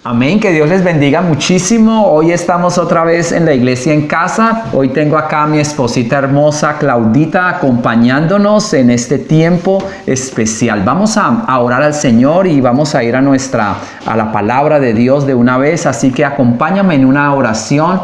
Amén, que Dios les bendiga muchísimo. Hoy estamos otra vez en la iglesia en casa. Hoy tengo acá a mi esposita hermosa Claudita acompañándonos en este tiempo especial. Vamos a orar al Señor y vamos a ir a la palabra de Dios de una vez. Así que acompáñame en una oración.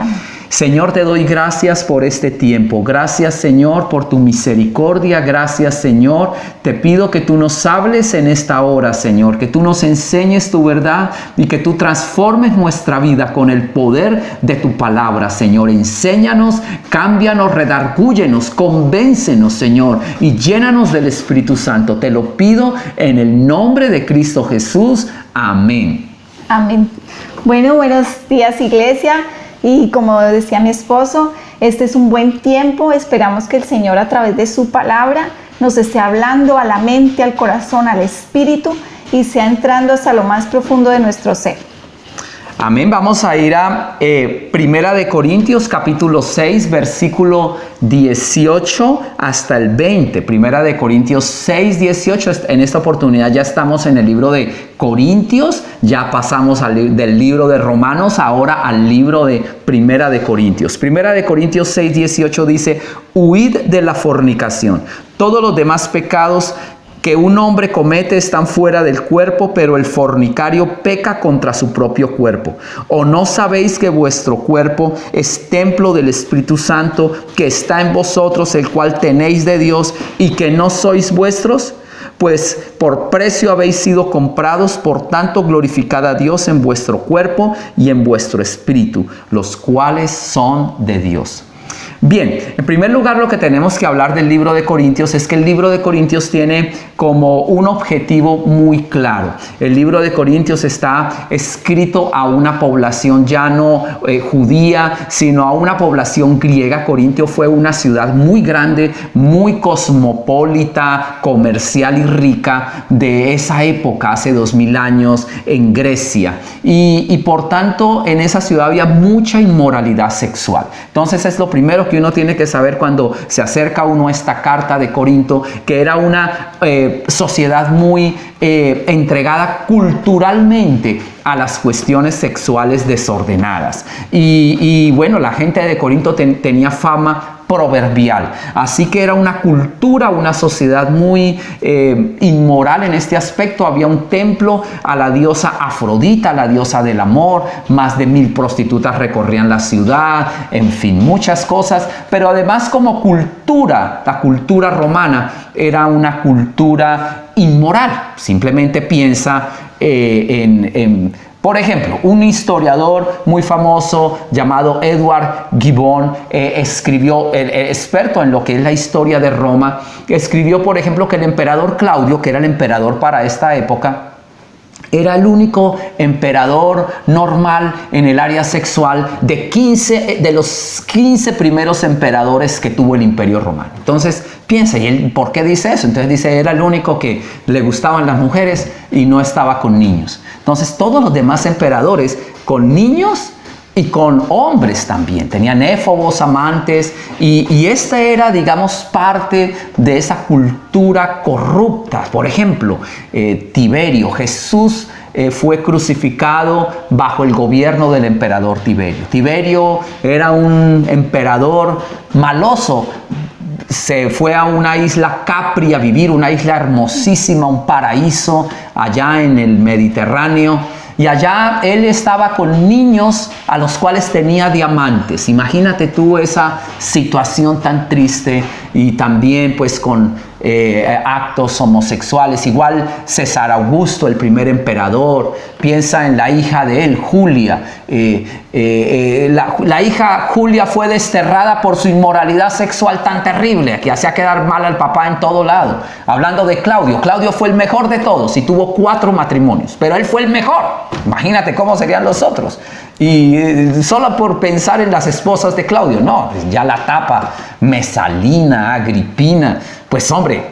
Señor, te doy gracias por este tiempo. Gracias, Señor, por tu misericordia. Gracias, Señor. Te pido que tú nos hables en esta hora, Señor, que tú nos enseñes tu verdad y que tú transformes nuestra vida con el poder de tu palabra, Señor. Enséñanos, cámbianos, redargúyenos, convéncenos, Señor, y llénanos del Espíritu Santo. Te lo pido en el nombre de Cristo Jesús. Amén. Amén. Bueno, buenos días, iglesia. Y como decía mi esposo, este es un buen tiempo. Esperamos que el Señor a través de su palabra nos esté hablando a la mente, al corazón, al espíritu y sea entrando hasta lo más profundo de nuestro ser. Amén. Vamos a ir a Primera de Corintios capítulo 6 versículo 18 hasta el 20. Primera de Corintios 6, 18. En esta oportunidad ya estamos en el libro de Corintios. Ya pasamos del libro de Romanos ahora al libro de Primera de Corintios. Primera de Corintios 6, 18 dice: huid de la fornicación. Todos los demás pecados que un hombre comete están fuera del cuerpo, pero el fornicario peca contra su propio cuerpo. ¿O no sabéis que vuestro cuerpo es templo del Espíritu Santo que está en vosotros, el cual tenéis de Dios, y que no sois vuestros? Pues por precio habéis sido comprados, por tanto glorificad a Dios en vuestro cuerpo y en vuestro espíritu, los cuales son de Dios. Bien, en primer lugar lo que tenemos que hablar del libro de Corintios es que el libro de Corintios tiene como un objetivo muy claro. El libro de Corintios está escrito a una población ya no judía, sino a una población griega. Corintio fue una ciudad muy grande, muy cosmopolita, comercial y rica de esa época, hace 2000 años en Grecia. Y por tanto en esa ciudad había mucha inmoralidad sexual. Entonces es lo primero que uno tiene que saber cuando se acerca uno a esta carta de Corinto, que era una sociedad muy entregada culturalmente a las cuestiones sexuales desordenadas. Y bueno, la gente de Corinto tenía fama proverbial. Así que era una cultura, una sociedad muy inmoral en este aspecto. Había un templo a la diosa Afrodita, la diosa del amor. Más de 1000 prostitutas recorrían la ciudad. En fin, muchas cosas. Pero además, como cultura, la cultura romana era una cultura inmoral. Simplemente piensa por ejemplo, un historiador muy famoso llamado Edward Gibbon escribió, experto en lo que es la historia de Roma, escribió, por ejemplo, que el emperador Claudio, que era el emperador para esta época, era el único emperador normal en el área sexual de los 15 primeros emperadores que tuvo el Imperio Romano. Entonces, piensa, ¿y él por qué dice eso? Entonces dice, era el único que le gustaban las mujeres y no estaba con niños. Entonces, todos los demás emperadores con niños y con hombres también. Tenían éfobos, amantes, y esta era, digamos, parte de esa cultura corrupta. Por ejemplo, Tiberio. Jesús fue crucificado bajo el gobierno del emperador Tiberio. Tiberio era un emperador maloso. Se fue a una isla Capri a vivir, una isla hermosísima, un paraíso allá en el Mediterráneo. Y allá él estaba con niños a los cuales tenía diamantes. Imagínate tú esa situación tan triste, y también pues con actos homosexuales. Igual César Augusto, el primer emperador, piensa en la hija de él, Julia. La hija Julia fue desterrada por su inmoralidad sexual tan terrible que hacía quedar mal al papá en todo lado. Hablando de Claudio, Claudio fue el mejor de todos y tuvo 4 matrimonios, pero él fue el mejor. Imagínate cómo serían los otros. Y solo por pensar en las esposas de Claudio, no, ya la tapa Mesalina, Agripina. Pues hombre,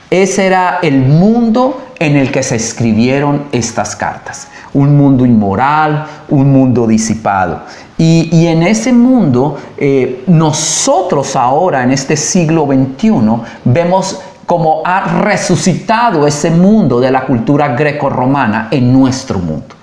ese era el mundo en el que se escribieron estas cartas. Un mundo inmoral, un mundo disipado. Y en ese mundo, nosotros ahora, en este siglo XXI, vemos cómo ha resucitado ese mundo de la cultura greco-romana en nuestro mundo.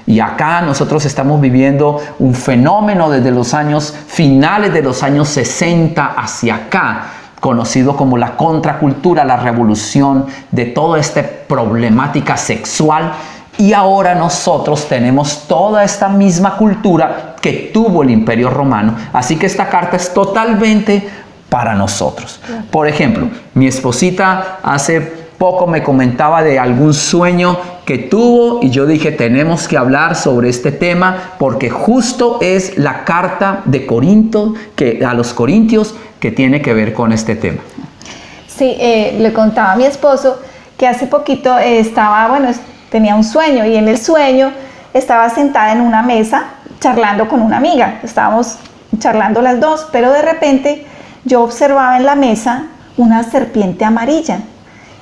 Y acá nosotros estamos viviendo un fenómeno desde los años finales de los años 60 hacia acá, conocido como la contracultura, la revolución de toda esta problemática sexual. Y ahora nosotros tenemos toda esta misma cultura que tuvo el Imperio Romano. Así que esta carta es totalmente para nosotros. Por ejemplo, mi esposita hace poco me comentaba de algún sueño que tuvo y yo dije, tenemos que hablar sobre este tema porque justo es la carta de Corinto, a los Corintios, que tiene que ver con este tema. Sí, le contaba a mi esposo que hace poquito tenía un sueño y en el sueño estaba sentada en una mesa charlando con una amiga. Estábamos charlando las dos, pero de repente yo observaba en la mesa una serpiente amarilla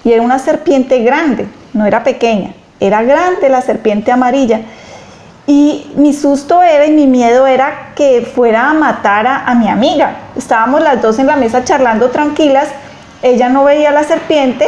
y era una serpiente grande, no era pequeña, era grande la serpiente amarilla. Y mi susto y mi miedo era que fuera a matar a mi amiga. Estábamos las dos en la mesa charlando tranquilas, ella no veía la serpiente,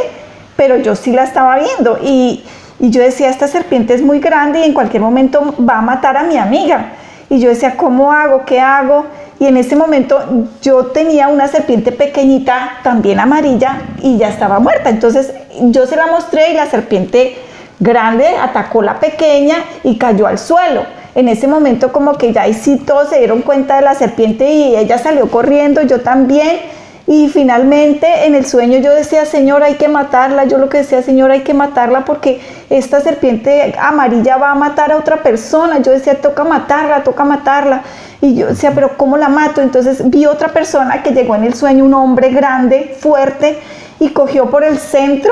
pero yo sí la estaba viendo y yo decía, esta serpiente es muy grande y en cualquier momento va a matar a mi amiga. Y yo decía, ¿cómo hago? ¿Qué hago? Y en ese momento yo tenía una serpiente pequeñita, también amarilla, y ya estaba muerta. Entonces yo se la mostré y la serpiente grande atacó la pequeña y cayó al suelo. En ese momento como que ya ahí sí todos se dieron cuenta de la serpiente y ella salió corriendo, yo también. Y finalmente en el sueño yo decía, Señor, hay que matarla. Yo lo que decía, Señor, hay que matarla porque esta serpiente amarilla va a matar a otra persona. Yo decía, toca matarla, toca matarla. Y yo decía, pero ¿cómo la mato? Entonces vi otra persona que llegó en el sueño, un hombre grande, fuerte, y cogió por el centro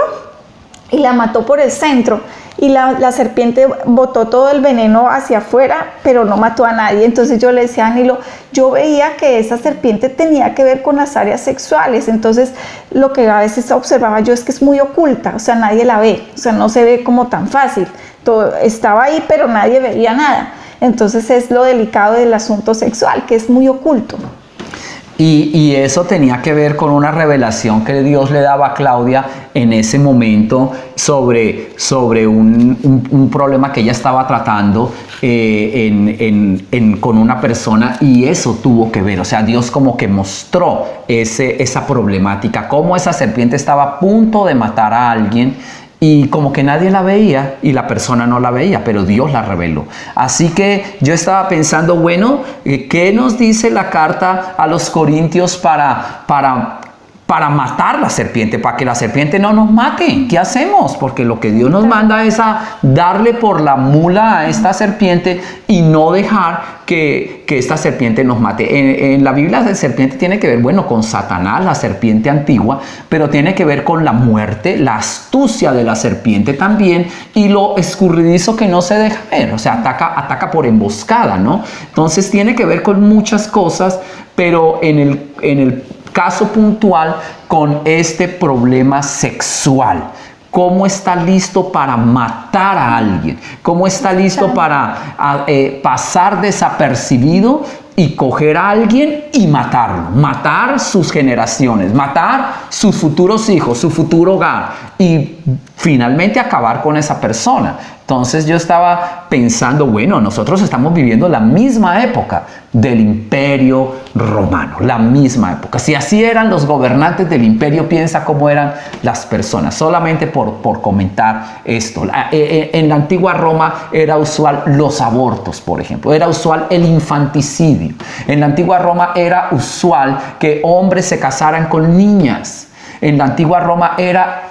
y la mató por el centro. Y la serpiente botó todo el veneno hacia afuera, pero no mató a nadie. Entonces yo le decía a Nilo, yo veía que esa serpiente tenía que ver con las áreas sexuales. Entonces lo que a veces observaba yo es que es muy oculta, o sea, nadie la ve, o sea, no se ve como tan fácil. Todo estaba ahí, pero nadie veía nada. Entonces es lo delicado del asunto sexual, que es muy oculto. Y eso tenía que ver con una revelación que Dios le daba a Claudia en ese momento sobre un problema que ella estaba tratando con una persona, y eso tuvo que ver, o sea, Dios como que mostró esa problemática, cómo esa serpiente estaba a punto de matar a alguien y como que nadie la veía y la persona no la veía, pero Dios la reveló. Así que yo estaba pensando, bueno, ¿qué nos dice la carta a los Corintios para matar la serpiente, para que la serpiente no nos mate? ¿Qué hacemos? Porque lo que Dios nos manda es a darle por la mula a esta serpiente y no dejar que esta serpiente nos mate. En la Biblia la serpiente tiene que ver, bueno, con Satanás, la serpiente antigua, pero tiene que ver con la muerte, la astucia de la serpiente también, y lo escurridizo que no se deja ver, o sea, ataca por emboscada, ¿no? Entonces tiene que ver con muchas cosas, pero en el caso puntual con este problema sexual. ¿Cómo está listo para matar a alguien? ¿Cómo está listo para pasar desapercibido y coger a alguien y matarlo? Matar sus generaciones, matar sus futuros hijos, su futuro hogar y finalmente acabar con esa persona. Entonces yo estaba pensando, bueno, nosotros estamos viviendo la misma época del Imperio Romano, la misma época. Si así eran los gobernantes del imperio, piensa cómo eran las personas. Solamente por comentar esto. En la antigua Roma era usual los abortos, por ejemplo. Era usual el infanticidio. En la antigua Roma era usual que hombres se casaran con niñas. En la antigua Roma era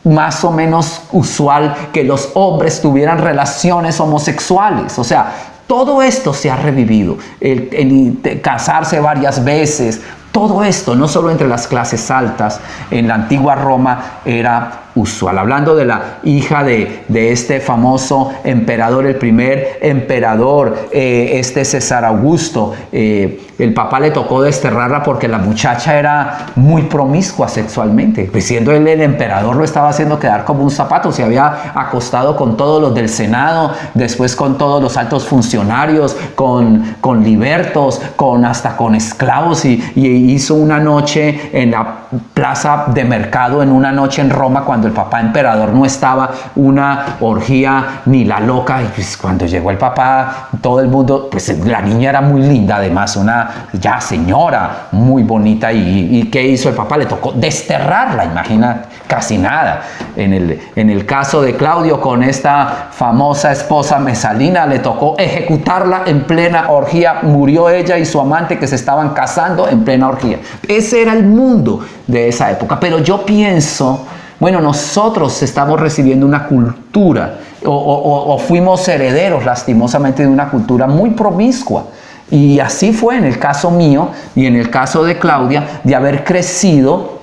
más o menos usual que los hombres tuvieran relaciones homosexuales. O sea, todo esto se ha revivido. El casarse varias veces, todo esto, no solo entre las clases altas, en la antigua Roma era usual. Hablando de la hija de este famoso emperador, el primer emperador, César Augusto, el papá le tocó desterrarla porque la muchacha era muy promiscua sexualmente. Pues siendo él el emperador, lo estaba haciendo quedar como un zapato. Se había acostado con todos los del Senado, después con todos los altos funcionarios, con libertos, hasta con esclavos, y hizo una noche en la plaza de mercado, en una noche en Roma, cuando cuando el papá emperador no estaba, una orgía ni la loca, y pues cuando llegó el papá, todo el mundo, pues la niña era muy linda, además, una ya señora muy bonita, y ¿qué hizo el papá? Le tocó desterrarla, imagina, casi nada. En el caso de Claudio, con esta famosa esposa Mesalina, le tocó ejecutarla en plena orgía, murió ella y su amante que se estaban casando en plena orgía. Ese era el mundo de esa época. Pero yo pienso, bueno, nosotros estamos recibiendo una cultura o fuimos herederos lastimosamente de una cultura muy promiscua. Y así fue en el caso mío y en el caso de Claudia, de haber crecido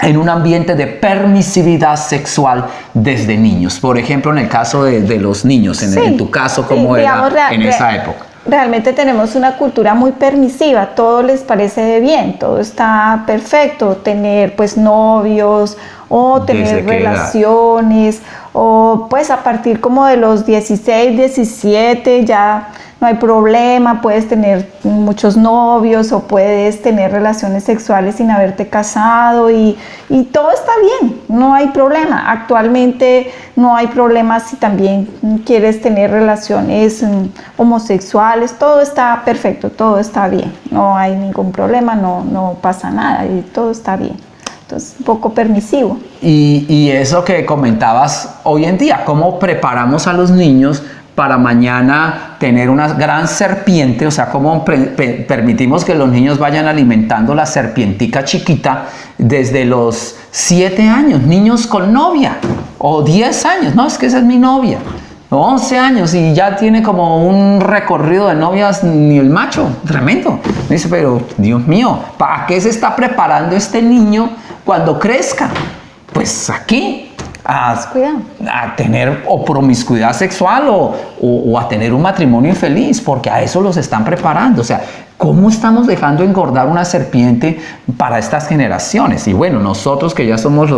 en un ambiente de permisividad sexual desde niños. Por ejemplo, en el caso de los niños, en tu caso, ¿cómo era en esa época? Realmente tenemos una cultura muy permisiva, todo les parece bien, todo está perfecto, tener pues novios o tener relaciones, o pues a partir como de los 16, 17 ya no hay problema, puedes tener muchos novios o puedes tener relaciones sexuales sin haberte casado y todo está bien, no hay problema. Actualmente no hay problema si también quieres tener relaciones homosexuales, todo está perfecto, todo está bien, no hay ningún problema, no pasa nada y todo está bien. Entonces, un poco permisivo. Y eso que comentabas hoy en día, ¿cómo preparamos a los niños para mañana tener una gran serpiente? O sea, ¿cómo permitimos que los niños vayan alimentando la serpientica chiquita desde los 7 años? Niños con novia, o 10 años, no, es que esa es mi novia, o 11 años, y ya tiene como un recorrido de novias, ni el macho, tremendo. Me dice, pero Dios mío, ¿para qué se está preparando este niño cuando crezca? Pues aquí, a tener o promiscuidad sexual o a tener un matrimonio infeliz, porque a eso los están preparando. O sea, ¿cómo estamos dejando engordar una serpiente para estas generaciones? Y bueno, nosotros que ya somos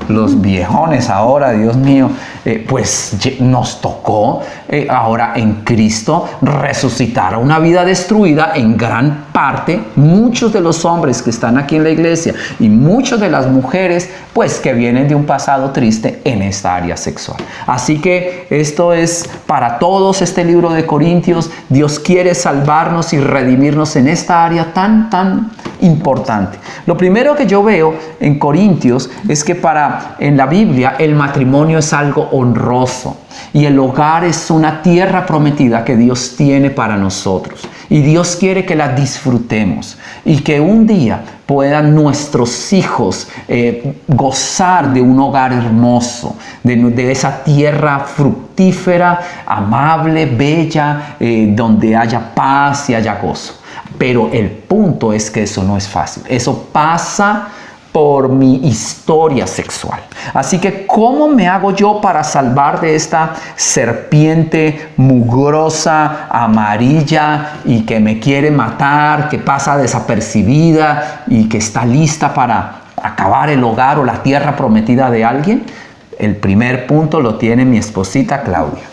los viejones ahora, Dios mío, pues nos tocó ahora en Cristo resucitar a una vida destruida en gran parte. Muchos de los hombres que están aquí en la iglesia y muchas de las mujeres, pues que vienen de un pasado triste en esta área sexual. Así que esto es para todos, este libro de Corintios. Dios quiere salvarnos y redimirnos en esta área tan importante. Lo primero que yo veo en Corintios es que en la Biblia el matrimonio es algo honroso y el hogar es una tierra prometida que Dios tiene para nosotros, y Dios quiere que la disfrutemos y que un día puedan nuestros hijos gozar de un hogar hermoso, de esa tierra fructífera, amable, bella, donde haya paz y haya gozo. Pero el punto es que eso no es fácil. Eso pasa por mi historia sexual. Así que, ¿cómo me hago yo para salvar de esta serpiente mugrosa, amarilla y que me quiere matar, que pasa desapercibida y que está lista para acabar el hogar o la tierra prometida de alguien? El primer punto lo tiene mi esposita Claudia.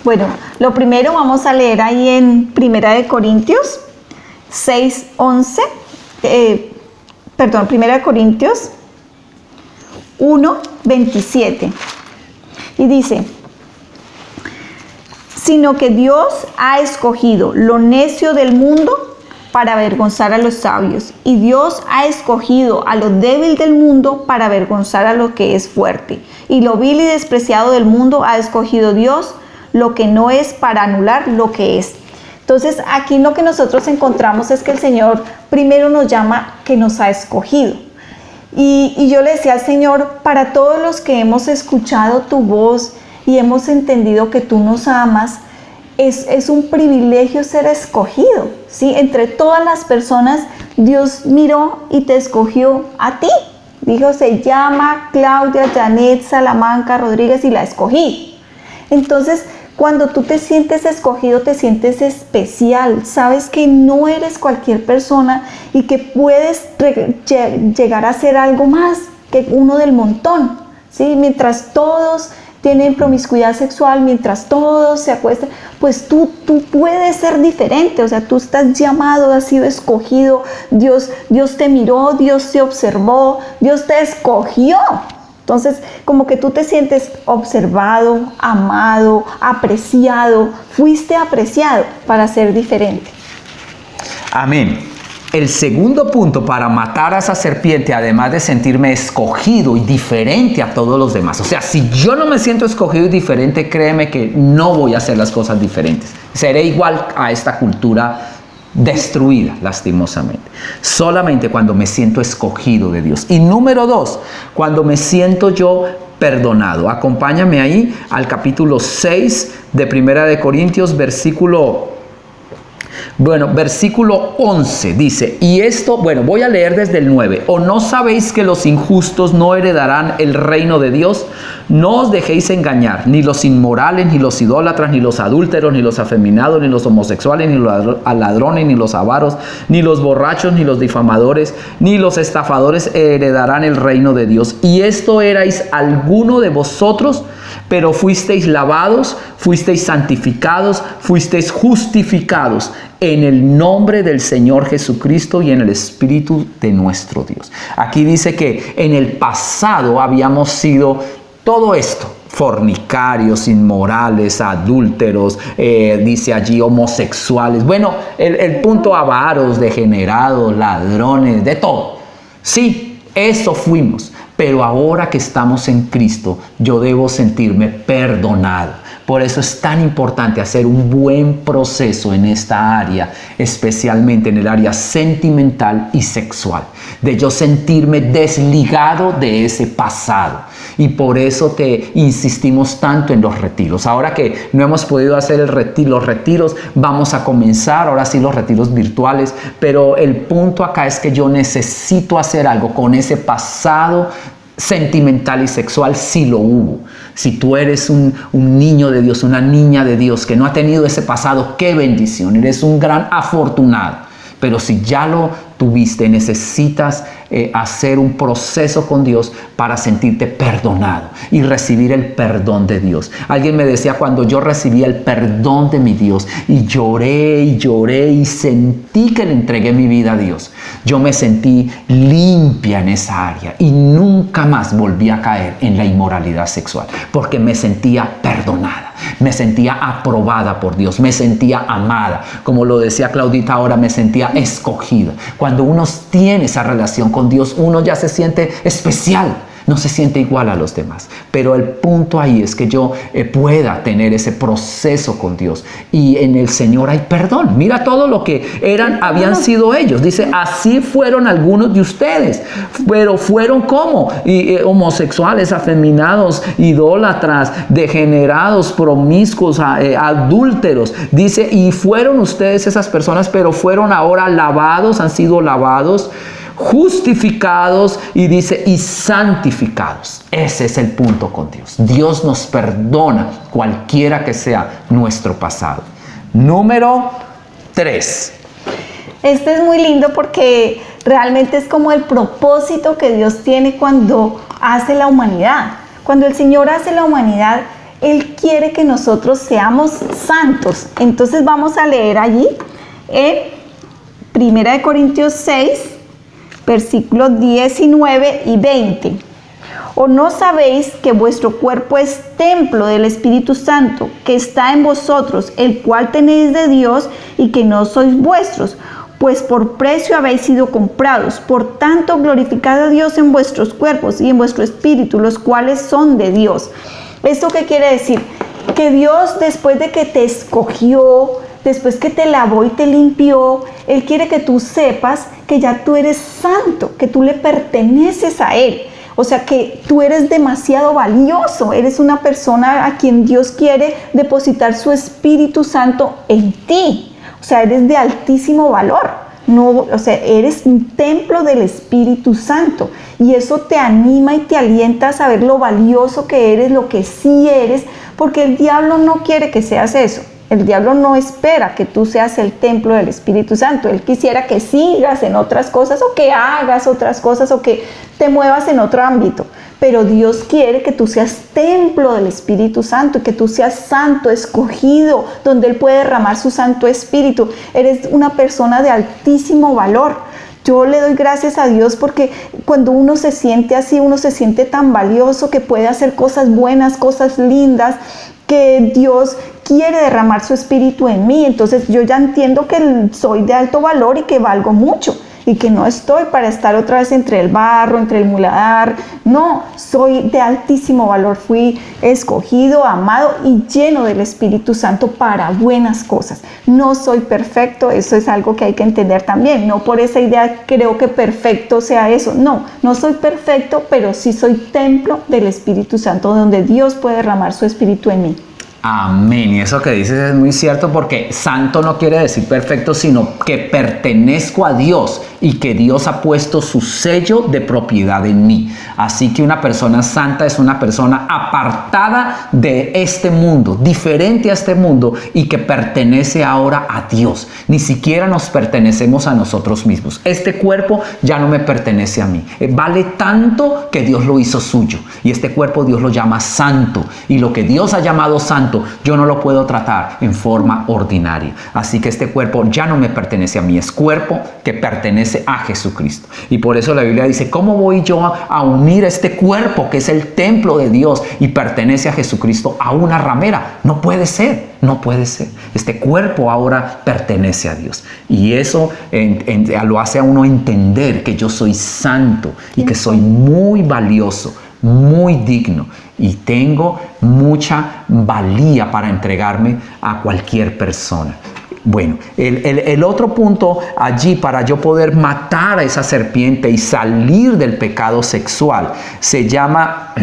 Bueno, lo primero vamos a leer ahí en 1 Corintios 6:11, 1 Corintios 1:27, y dice: sino que Dios ha escogido lo necio del mundo para avergonzar a los sabios, y Dios ha escogido a lo débil del mundo para avergonzar a lo que es fuerte, y lo vil y despreciado del mundo ha escogido Dios, lo que no es, para anular lo que es. Entonces, aquí lo que nosotros encontramos es que el Señor primero nos llama que nos ha escogido. Y yo le decía al Señor, para todos los que hemos escuchado tu voz y hemos entendido que tú nos amas, es un privilegio ser escogido, ¿sí? Entre todas las personas, Dios miró y te escogió a ti. Dijo, se llama Claudia Janet Salamanca Rodríguez, y la escogí. Entonces, cuando tú te sientes escogido, te sientes especial. Sabes que no eres cualquier persona y que puedes llegar a ser algo más que uno del montón, ¿sí? Mientras todos tienen promiscuidad sexual, mientras todos se acuestan, pues tú puedes ser diferente. O sea, tú estás llamado, has sido escogido. Dios te miró, Dios te observó, Dios te escogió. Entonces, como que tú te sientes observado, amado, apreciado, fuiste apreciado para ser diferente. Amén. El segundo punto para matar a esa serpiente, además de sentirme escogido y diferente a todos los demás. O sea, si yo no me siento escogido y diferente, créeme que no voy a hacer las cosas diferentes. Seré igual a esta cultura destruida, lastimosamente. Solamente cuando me siento escogido de Dios. Y número 2, cuando me siento yo perdonado. Acompáñame ahí al capítulo 6 de Primera de Corintios, versículo 11 dice, y esto, voy a leer desde el 9. ¿O no sabéis que los injustos no heredarán el reino de Dios? No os dejéis engañar, ni los inmorales, ni los idólatras, ni los adúlteros, ni los afeminados, ni los homosexuales, ni los ladrones, ni los avaros, ni los borrachos, ni los difamadores, ni los estafadores heredarán el reino de Dios. Y esto erais alguno de vosotros, pero fuisteis lavados, fuisteis santificados, fuisteis justificados en el nombre del Señor Jesucristo y en el Espíritu de nuestro Dios. Aquí dice que en el pasado habíamos sido todo esto: fornicarios, inmorales, adúlteros, dice allí homosexuales. Bueno, el punto, avaros, degenerados, ladrones, de todo. Sí, eso fuimos. Pero ahora que estamos en Cristo, yo debo sentirme perdonado. Por eso es tan importante hacer un buen proceso en esta área, especialmente en el área sentimental y sexual, de yo sentirme desligado de ese pasado. Y por eso te insistimos tanto en los retiros. Ahora que no hemos podido hacer los retiros, vamos a comenzar, ahora sí, los retiros virtuales. Pero el punto acá es que yo necesito hacer algo con ese pasado sentimental y sexual, si lo hubo. Si tú eres un niño de Dios, una niña de Dios que no ha tenido ese pasado, qué bendición, eres un gran afortunado. Pero si ya lo tuviste, necesitas hacer un proceso con Dios para sentirte perdonado y recibir el perdón de Dios. Alguien me decía, cuando yo recibí el perdón de mi Dios y lloré y sentí que le entregué mi vida a Dios, yo me sentí limpia en esa área y nunca más volví a caer en la inmoralidad sexual, porque me sentía perdonada, me sentía aprobada por Dios, me sentía amada. Como lo decía Claudita ahora, me sentía escogida. Cuando uno tiene esa relación con Dios, uno ya se siente especial, no se siente igual a los demás. Pero el punto ahí es que yo pueda tener ese proceso con Dios. Y en el Señor hay perdón. Mira todo lo que habían sido ellos. Dice, así fueron algunos de ustedes. Pero fueron ¿cómo? Homosexuales, afeminados, idólatras, degenerados, promiscuos, adúlteros. Dice, y fueron ustedes esas personas, pero fueron ahora lavados, han sido lavados, justificados, y dice, y santificados. Ese es el punto con Dios. Dios nos perdona cualquiera que sea nuestro pasado. Número 3. Este es muy lindo porque realmente es como el propósito que Dios tiene cuando hace la humanidad. Cuando el Señor hace la humanidad, Él quiere que nosotros seamos santos. Entonces vamos a leer allí en 1 Corintios 6, versículos 19 y 20. ¿O no sabéis que vuestro cuerpo es templo del Espíritu Santo, que está en vosotros, el cual tenéis de Dios, y que no sois vuestros? Pues por precio habéis sido comprados. Por tanto, glorificad a Dios en vuestros cuerpos y en vuestro espíritu, los cuales son de Dios. ¿Esto qué quiere decir? Que Dios, después de que te escogió, después que te lavó y te limpió, Él quiere que tú sepas que ya tú eres santo, que tú le perteneces a Él. O sea, que tú eres demasiado valioso, eres una persona a quien Dios quiere depositar su Espíritu Santo en ti. O sea, eres de altísimo valor. No, o sea, eres un templo del Espíritu Santo. Y eso te anima y te alienta a saber lo valioso que eres, lo que sí eres, porque el diablo no quiere que seas eso. El diablo no espera que tú seas el templo del Espíritu Santo. Él quisiera que sigas en otras cosas o que hagas otras cosas o que te muevas en otro ámbito. Pero Dios quiere que tú seas templo del Espíritu Santo y que tú seas santo, escogido, donde Él puede derramar su Santo Espíritu. Eres una persona de altísimo valor. Yo le doy gracias a Dios porque cuando uno se siente así, uno se siente tan valioso que puede hacer cosas buenas, cosas lindas, que Dios quiere derramar su espíritu en mí. Entonces yo ya entiendo que soy de alto valor y que valgo mucho. Y que no estoy para estar otra vez entre el barro, entre el muladar. No, soy de altísimo valor. Fui escogido, amado y lleno del Espíritu Santo para buenas cosas. No soy perfecto, eso es algo que hay que entender también. No por esa idea creo que perfecto sea eso. No, no soy perfecto, pero sí soy templo del Espíritu Santo, donde Dios puede derramar su Espíritu en mí. Amén. Y eso que dices es muy cierto, porque santo no quiere decir perfecto, sino que pertenezco a Dios y que Dios ha puesto su sello de propiedad en mí. Así que una persona santa es una persona apartada de este mundo, diferente a este mundo, y que pertenece ahora a Dios. Ni siquiera nos pertenecemos a nosotros mismos. Este cuerpo ya no me pertenece a mí. Vale tanto que Dios lo hizo suyo. Y este cuerpo Dios lo llama santo. Y lo que Dios ha llamado santo, yo no lo puedo tratar en forma ordinaria. Así que este cuerpo ya no me pertenece a mí, es cuerpo que pertenece a Jesucristo. Y por eso la Biblia dice, ¿cómo voy yo a unir este cuerpo que es el templo de Dios y pertenece a Jesucristo a una ramera? No puede ser, no puede ser. Este cuerpo ahora pertenece a Dios. Y eso lo hace a uno entender que yo soy santo y que soy muy valioso, muy digno, y tengo mucha valía para entregarme a cualquier persona. Bueno, el otro punto allí para yo poder matar a esa serpiente y salir del pecado sexual se llama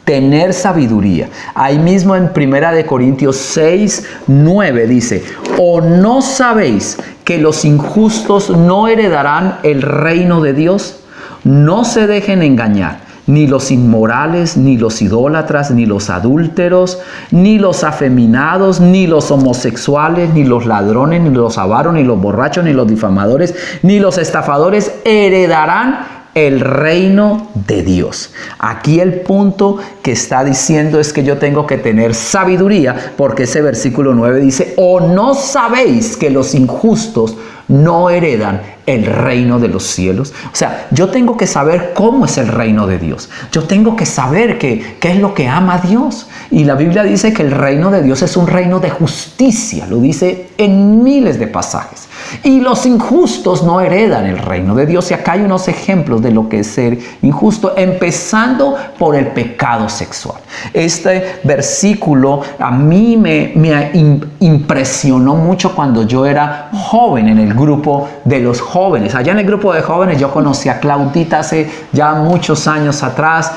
tener sabiduría. Ahí mismo en 1 Corintios 6, 9 dice, ¿o no sabéis que los injustos no heredarán el reino de Dios? No se dejen engañar. Ni los inmorales, ni los idólatras, ni los adúlteros, ni los afeminados, ni los homosexuales, ni los ladrones, ni los avaros, ni los borrachos, ni los difamadores, ni los estafadores heredarán el reino de Dios. Aquí el punto que está diciendo es que yo tengo que tener sabiduría, porque ese versículo 9 dice, ¿o no sabéis que los injustos no heredan el reino de los cielos? O sea, yo tengo que saber cómo es el reino de Dios. Yo tengo que saber qué es lo que ama Dios. Y la Biblia dice que el reino de Dios es un reino de justicia. Lo dice en miles de pasajes. Y los injustos no heredan el reino de Dios. Y acá hay unos ejemplos de lo que es ser injusto, empezando por el pecado sexual. Este versículo a mí me impresionó mucho cuando yo era joven, en el grupo de los jóvenes. Allá en el grupo de jóvenes yo conocí a Claudita hace ya muchos años atrás.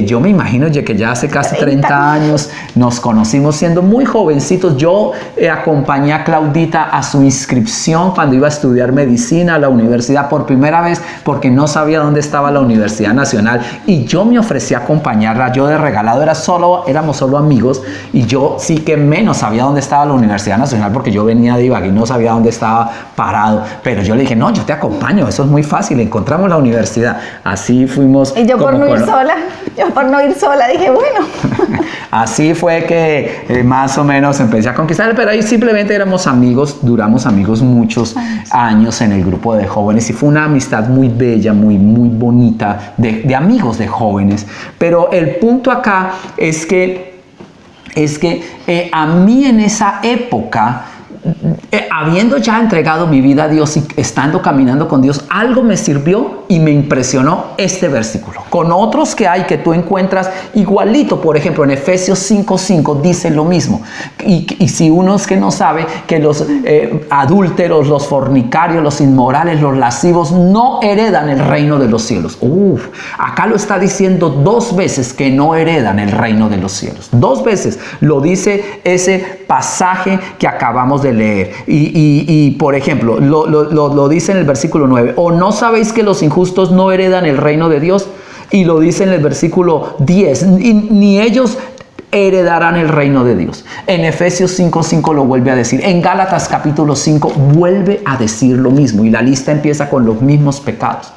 Yo me imagino que ya hace casi 30 años nos conocimos siendo muy jovencitos. Yo acompañé a Claudita a su inscripción cuando iba a estudiar medicina a la universidad por primera vez, porque no sabía dónde estaba la Universidad Nacional, y yo me ofrecí a acompañarla. Yo de regalado éramos solo amigos, y yo sí que menos sabía dónde estaba la Universidad Nacional, porque yo venía de Ibagué y no sabía dónde estaba parado. Pero yo le dije, no, yo te acompaño, eso es muy fácil, encontramos la universidad. Así fuimos. Y yo por no ir sola. Yo por no ir sola dije, bueno. Así fue que más o menos empecé a conquistar, pero ahí simplemente éramos amigos, duramos amigos muchos años en el grupo de jóvenes, y fue una amistad muy bella, muy bonita, de amigos de jóvenes. Pero el punto acá es que a mí en esa época, habiendo ya entregado mi vida a Dios y estando caminando con Dios, algo me sirvió y me impresionó este versículo. Con otros que hay que tú encuentras igualito, por ejemplo, en Efesios 5:5 dice lo mismo. Y si uno es que no sabe que los adúlteros, los fornicarios, los inmorales, los lascivos no heredan el reino de los cielos. Acá lo está diciendo 2 veces que no heredan el reino de los cielos. 2 veces lo dice ese pasaje que acabamos de leer. Y por ejemplo, lo dice en el versículo 9. ¿O no sabéis que los injustos no heredan el reino de Dios? Y lo dice en el versículo 10. Ni ellos heredarán el reino de Dios. En Efesios 5:5 lo vuelve a decir. En Gálatas capítulo 5 vuelve a decir lo mismo. Y la lista empieza con los mismos pecados.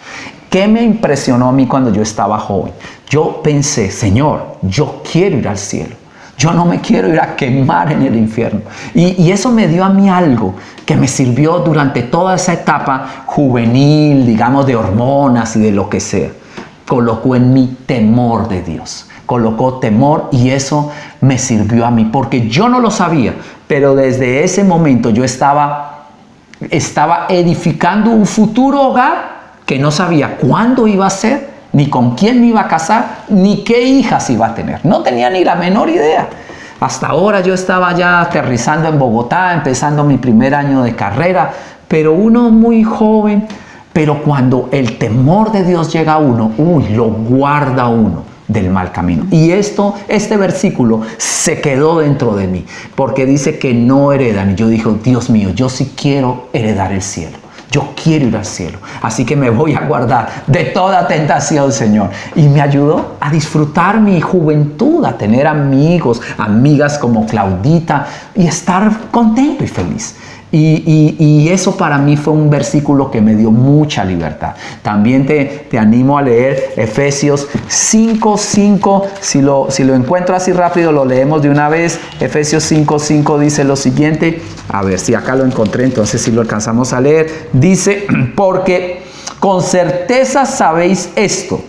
¿Qué me impresionó a mí cuando yo estaba joven? Yo pensé, Señor, yo quiero ir al cielo. Yo no me quiero ir a quemar en el infierno. Y eso me dio a mí algo que me sirvió durante toda esa etapa juvenil, digamos, de hormonas y de lo que sea. Colocó en mí temor de Dios. Colocó temor y eso me sirvió a mí, porque yo no lo sabía, pero desde ese momento yo estaba edificando un futuro hogar que no sabía cuándo iba a ser, ni con quién me iba a casar, ni qué hijas iba a tener. No tenía ni la menor idea. Hasta ahora yo estaba ya aterrizando en Bogotá, empezando mi primer año de carrera, pero uno muy joven. Pero cuando el temor de Dios llega a uno, lo guarda uno del mal camino. Y este versículo se quedó dentro de mí, porque dice que no heredan. Y yo dije, Dios mío, yo sí quiero heredar el cielo. Yo quiero ir al cielo, así que me voy a guardar de toda tentación, Señor. Y me ayudó a disfrutar mi juventud, a tener amigos, amigas como Claudita y estar contento y feliz. Y eso para mí fue un versículo que me dio mucha libertad. También te animo a leer Efesios 5:5. Si lo encuentro así rápido, lo leemos de una vez. Efesios 5:5 dice lo siguiente. A ver si acá lo encontré, entonces si lo alcanzamos a leer. Dice, porque con certeza sabéis esto.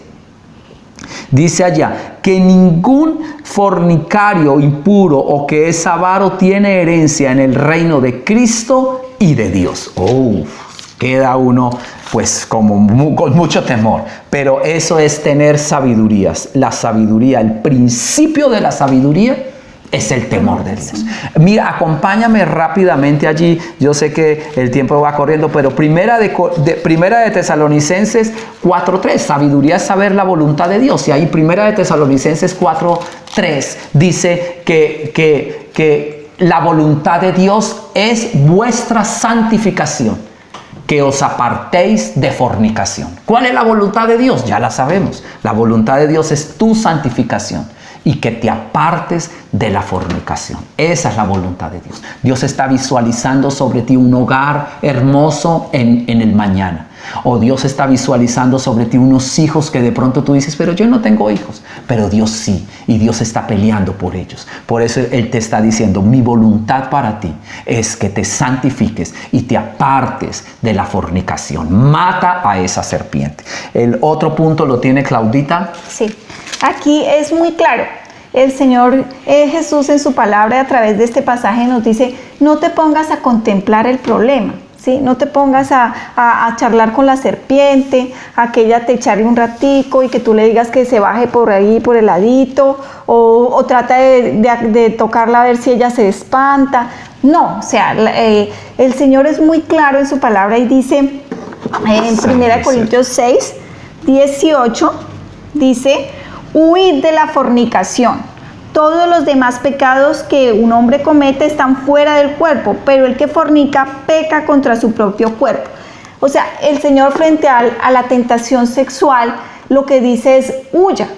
Dice allá, que ningún fornicario impuro o que es avaro tiene herencia en el reino de Cristo y de Dios. Queda uno pues como con mucho temor. Pero eso es tener sabidurías. La sabiduría, el principio de la sabiduría es el temor de Dios. Mira, acompáñame rápidamente allí. Yo sé que el tiempo va corriendo, pero primera de Tesalonicenses 4:3. Sabiduría es saber la voluntad de Dios. Y ahí primera de Tesalonicenses 4:3 dice que la voluntad de Dios es vuestra santificación, que os apartéis de fornicación. ¿Cuál es la voluntad de Dios? Ya la sabemos. La voluntad de Dios es tu santificación y que te apartes de la fornicación. Esa es la voluntad de Dios. Dios está visualizando sobre ti un hogar hermoso en el mañana. O Dios está visualizando sobre ti unos hijos que de pronto tú dices, pero yo no tengo hijos. Pero Dios sí, y Dios está peleando por ellos. Por eso Él te está diciendo, mi voluntad para ti es que te santifiques y te apartes de la fornicación. Mata a esa serpiente. El otro punto lo tiene Claudita. Sí. Aquí es muy claro, el Señor Jesús en su palabra a través de este pasaje nos dice, no te pongas a contemplar el problema, ¿sí? No te pongas a charlar con la serpiente, a que ella te echarle un ratico y que tú le digas que se baje por ahí, por el ladito, o trata de tocarla a ver si ella se espanta. No, o sea, el Señor es muy claro en su palabra y dice en 1 Corintios 6:18, dice, huid de la fornicación. Todos los demás pecados que un hombre comete están fuera del cuerpo, pero el que fornica peca contra su propio cuerpo. O sea, el Señor frente a la tentación sexual lo que dice es huya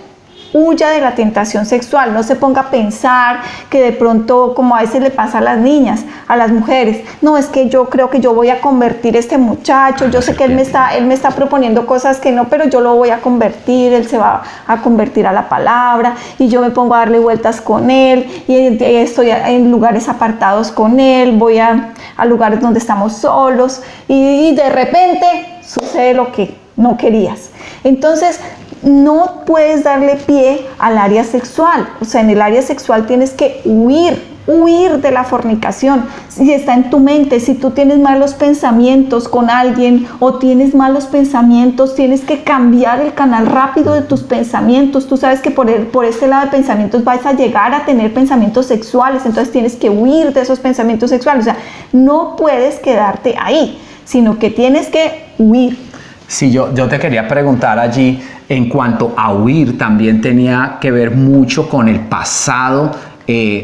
de la tentación sexual, no se ponga a pensar que de pronto, como a veces le pasa a las niñas, a las mujeres, no, es que yo creo que yo voy a convertir a este muchacho, yo sé que él me está proponiendo cosas que no, pero yo lo voy a convertir, él se va a convertir a la palabra, y yo me pongo a darle vueltas con él, y estoy en lugares apartados con él, voy a lugares donde estamos solos, y de repente sucede lo que no querías. Entonces, no puedes darle pie al área sexual. O sea, en el área sexual tienes que huir de la fornicación. Si está en tu mente, si tú tienes malos pensamientos con alguien o tienes malos pensamientos, tienes que cambiar el canal rápido de tus pensamientos. Tú sabes que por este lado de pensamientos vas a llegar a tener pensamientos sexuales, entonces tienes que huir de esos pensamientos sexuales. O sea, no puedes quedarte ahí, sino que tienes que huir. Sí, yo te quería preguntar allí, en cuanto a huir, también tenía que ver mucho con el pasado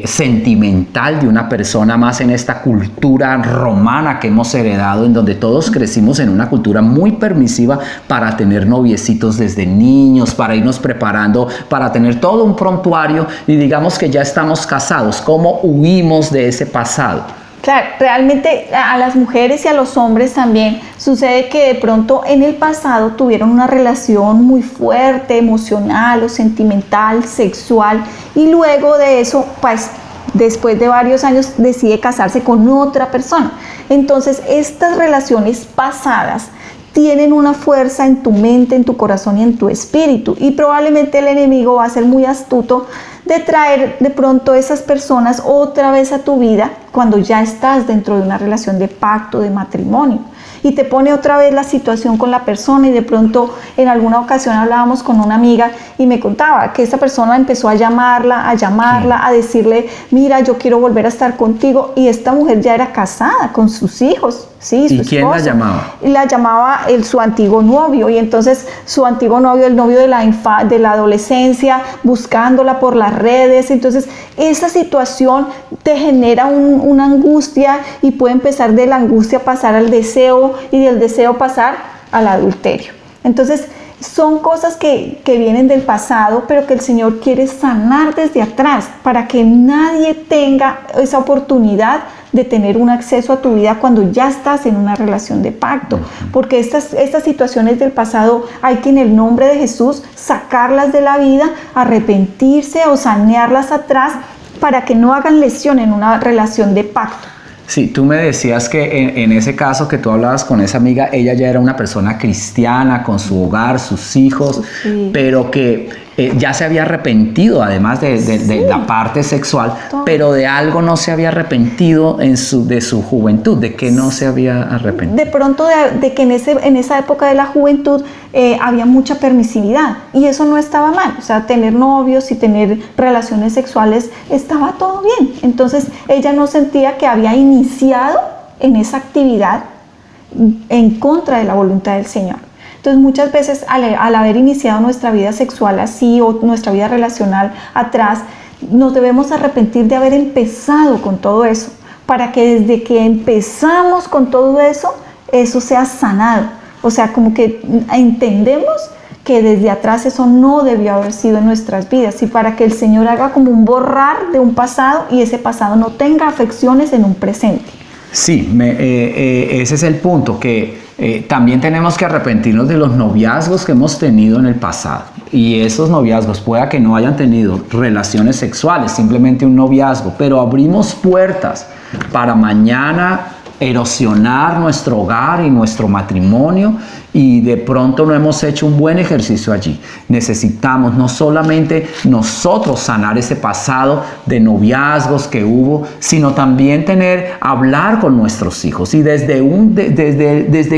sentimental de una persona, más en esta cultura romana que hemos heredado, en donde todos crecimos en una cultura muy permisiva para tener noviecitos desde niños, para irnos preparando, para tener todo un prontuario, y digamos que ya estamos casados. ¿Cómo huimos de ese pasado? Claro, realmente a las mujeres y a los hombres también sucede que de pronto en el pasado tuvieron una relación muy fuerte, emocional o sentimental, sexual, y luego de eso, pues después de varios años decide casarse con otra persona. Entonces, estas relaciones pasadas tienen una fuerza en tu mente, en tu corazón y en tu espíritu, y probablemente el enemigo va a ser muy astuto de traer de pronto esas personas otra vez a tu vida cuando ya estás dentro de una relación de pacto, de matrimonio, y te pone otra vez la situación con la persona. Y de pronto en alguna ocasión hablábamos con una amiga y me contaba que esta persona empezó a llamarla, a decirle, mira, yo quiero volver a estar contigo, y esta mujer ya era casada con sus hijos. Sí, su ¿Y quién esposo. la llamaba? La llamaba su antiguo novio, y entonces su antiguo novio, el novio de la adolescencia, buscándola por las redes. Entonces esa situación te genera una angustia, y puede empezar de la angustia pasar al deseo, y del deseo pasar al adulterio. Entonces son cosas que vienen del pasado, pero que el Señor quiere sanar desde atrás para que nadie tenga esa oportunidad de tener un acceso a tu vida cuando ya estás en una relación de pacto. Porque estas situaciones del pasado hay que en el nombre de Jesús sacarlas de la vida, arrepentirse o sanearlas atrás para que no hagan lesión en una relación de pacto. Sí, tú me decías que en ese caso que tú hablabas con esa amiga, ella ya era una persona cristiana con su hogar, sus hijos, sí, pero que ya se había arrepentido, además de la parte sexual, pero de algo no se había arrepentido de su juventud. ¿De qué no se había arrepentido? De pronto de que en esa época de la juventud había mucha permisividad, y eso no estaba mal. O sea, tener novios y tener relaciones sexuales estaba todo bien. Entonces ella no sentía que había iniciado en esa actividad en contra de la voluntad del Señor. Entonces muchas veces al haber iniciado nuestra vida sexual así, o nuestra vida relacional atrás, nos debemos arrepentir de haber empezado con todo eso, para que desde que empezamos con todo eso, eso sea sanado. O sea, como que entendemos que desde atrás eso no debió haber sido en nuestras vidas, y para que el Señor haga como un borrar de un pasado, y ese pasado no tenga afecciones en un presente. Sí, ese es el punto, que también tenemos que arrepentirnos de los noviazgos que hemos tenido en el pasado. Y esos noviazgos, pueda que no hayan tenido relaciones sexuales, simplemente un noviazgo, pero abrimos puertas para mañana erosionar nuestro hogar y nuestro matrimonio, y de pronto no hemos hecho un buen ejercicio allí. Necesitamos no solamente nosotros sanar ese pasado de noviazgos que hubo, sino también hablar con nuestros hijos, y desde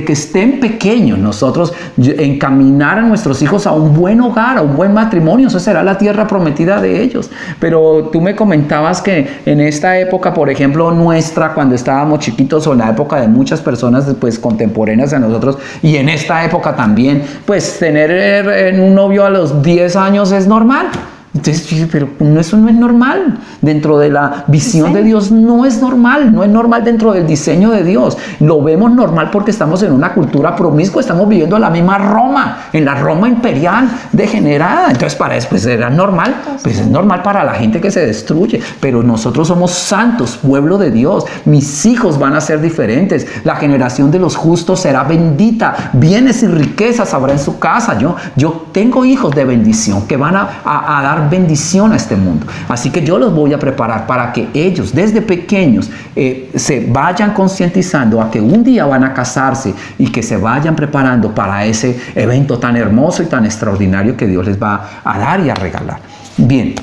que estén pequeños nosotros encaminar a nuestros hijos a un buen hogar, a un buen matrimonio. Eso será la tierra prometida de ellos. Pero tú me comentabas que en esta época, por ejemplo, nuestra, cuando estábamos chiquitos, o en la época de muchas personas pues contemporáneas a nosotros, y en esta época también, pues tener un novio a los 10 años es normal. Entonces, pero eso no es normal. Dentro de la visión de Dios no es normal. No es normal dentro del diseño de Dios. Lo vemos normal porque estamos en una cultura promiscua. Estamos viviendo en la misma Roma, en la Roma imperial degenerada. Entonces, para después era normal. Pues es normal para la gente que se destruye. Pero nosotros somos santos, pueblo de Dios. Mis hijos van a ser diferentes. La generación de los justos será bendita. Bienes y riquezas habrá en su casa. Yo tengo hijos de bendición que van a dar bendición a este mundo. Así que yo los voy a preparar para que ellos desde pequeños se vayan concientizando a que un día van a casarse, y que se vayan preparando para ese evento tan hermoso y tan extraordinario que Dios les va a dar y a regalar. Bien.